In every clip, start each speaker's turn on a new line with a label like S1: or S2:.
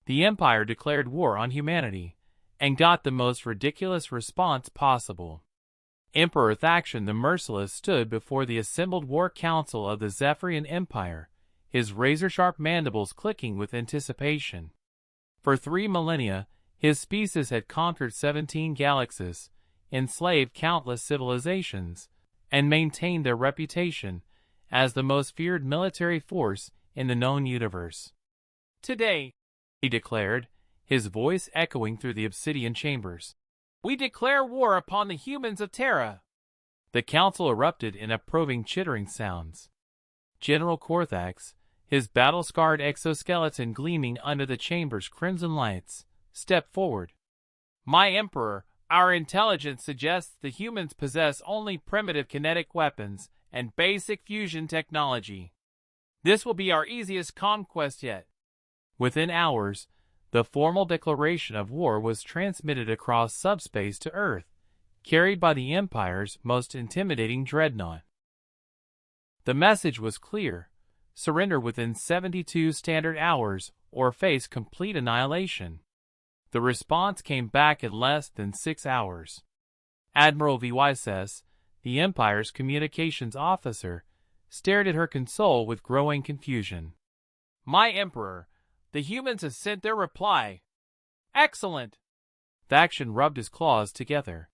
S1: The Empire declared war on humanity, and got the most ridiculous response possible. Emperor Thaction the Merciless stood before the assembled war council of the Zephyrian Empire, his razor-sharp mandibles clicking with anticipation. For 3 millennia, his species had conquered 17 galaxies, enslaved countless civilizations, and maintained their reputation as the most feared military force in the known universe. "Today," he declared, his voice echoing through the obsidian chambers, "we declare war upon the humans of Terra." The council erupted in approving chittering sounds. General Korthax, his battle-scarred exoskeleton gleaming under the chamber's crimson lights, stepped forward. "My Emperor, our intelligence suggests the humans possess only primitive kinetic weapons and basic fusion technology. This will be our easiest conquest yet." Within hours, the formal declaration of war was transmitted across subspace to Earth, carried by the Empire's most intimidating dreadnought. The message was clear: surrender within 72 standard hours or face complete annihilation. The response came back in less than 6 hours. Admiral Vyss, the Empire's communications officer, stared at her console with growing confusion. "My Emperor, the humans have sent their reply." "Excellent." Thaction rubbed his claws together.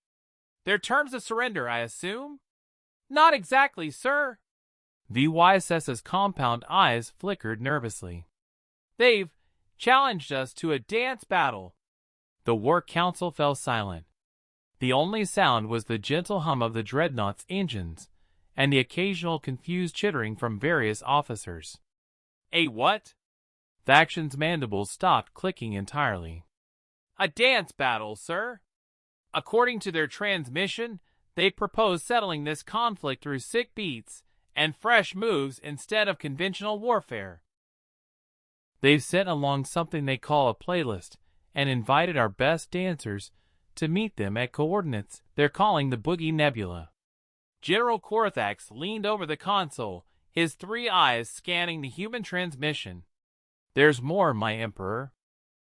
S1: "Their terms of surrender, I assume?" "Not exactly, sir." Vyss's compound eyes flickered nervously. "They've challenged us to a dance battle." The War Council fell silent. The only sound was the gentle hum of the dreadnought's engines, and the occasional confused chittering from various officers. "A what?" Thaction's mandibles stopped clicking entirely. "A dance battle, sir. According to their transmission, they propose settling this conflict through sick beats and fresh moves instead of conventional warfare. They've sent along something they call a playlist and invited our best dancers to meet them at coordinates they're calling the Boogie Nebula." General Korthax leaned over the console, his 3 eyes scanning the human transmission. "There's more, my Emperor.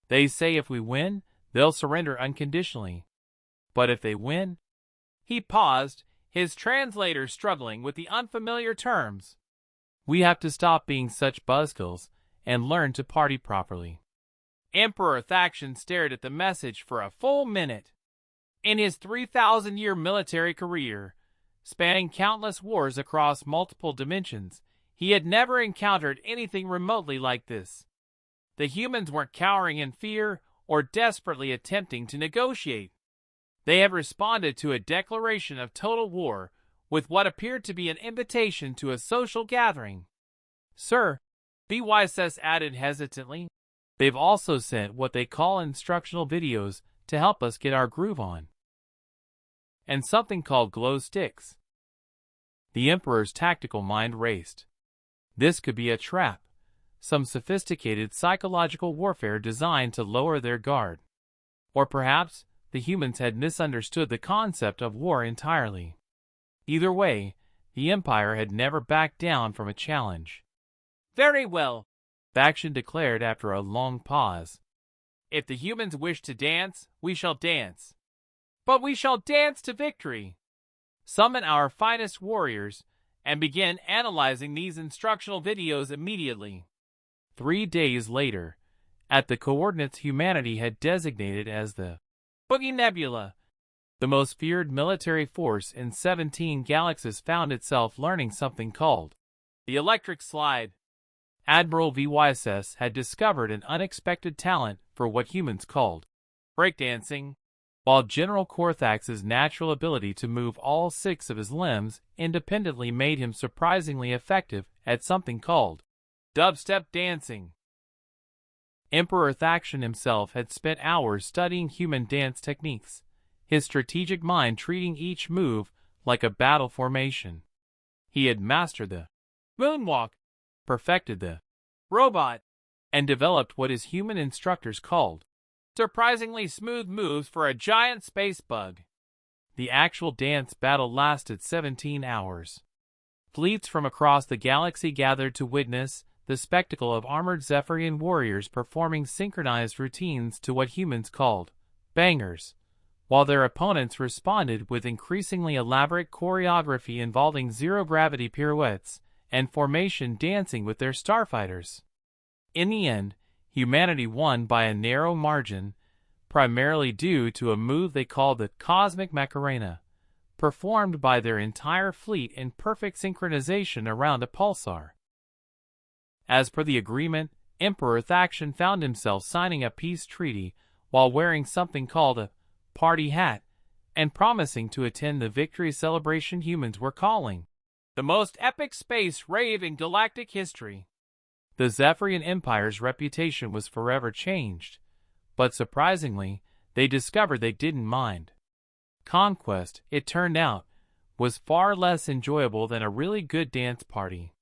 S1: They say if we win, they'll surrender unconditionally. But if they win—" He paused, his translator struggling with the unfamiliar terms. "We have to stop being such buzzkills and learn to party properly." Emperor Thaction stared at the message for a full minute. In his 3,000-year military career, spanning countless wars across multiple dimensions, he had never encountered anything remotely like this. The humans weren't cowering in fear or desperately attempting to negotiate. They had responded to a declaration of total war with what appeared to be an invitation to a social gathering. "Sir," Vyss added hesitantly, "they've also sent what they call instructional videos to help us get our groove on. And something called glow sticks." The Emperor's tactical mind raced. This could be a trap, some sophisticated psychological warfare designed to lower their guard. Or perhaps the humans had misunderstood the concept of war entirely. Either way, the Empire had never backed down from a challenge. "Very well," Thaction declared after a long pause. "If the humans wish to dance, we shall dance. But we shall dance to victory. Summon our finest warriors and begin analyzing these instructional videos immediately." 3 days later, at the coordinates humanity had designated as the Boogie Nebula, the most feared military force in 17 galaxies found itself learning something called the electric slide. Admiral Vyss had discovered an unexpected talent for what humans called breakdancing, while General Korthax's natural ability to move all 6 of his limbs independently made him surprisingly effective at something called dubstep dancing. Emperor Thaction himself had spent hours studying human dance techniques, his strategic mind treating each move like a battle formation. He had mastered the moonwalk, perfected the robot, and developed what his human instructors called surprisingly smooth moves for a giant space bug. The actual dance battle lasted 17 hours. Fleets from across the galaxy gathered to witness the spectacle of armored Zephyrian warriors performing synchronized routines to what humans called bangers, while their opponents responded with increasingly elaborate choreography involving zero-gravity pirouettes and formation dancing with their starfighters. In the end, humanity won by a narrow margin, primarily due to a move they called the Cosmic Macarena, performed by their entire fleet in perfect synchronization around a pulsar. As per the agreement, Emperor Thaxion found himself signing a peace treaty while wearing something called a party hat and promising to attend the victory celebration humans were calling the most epic space rave in galactic history. The Zephyrian Empire's reputation was forever changed, but surprisingly, they discovered they didn't mind. Conquest, it turned out, was far less enjoyable than a really good dance party.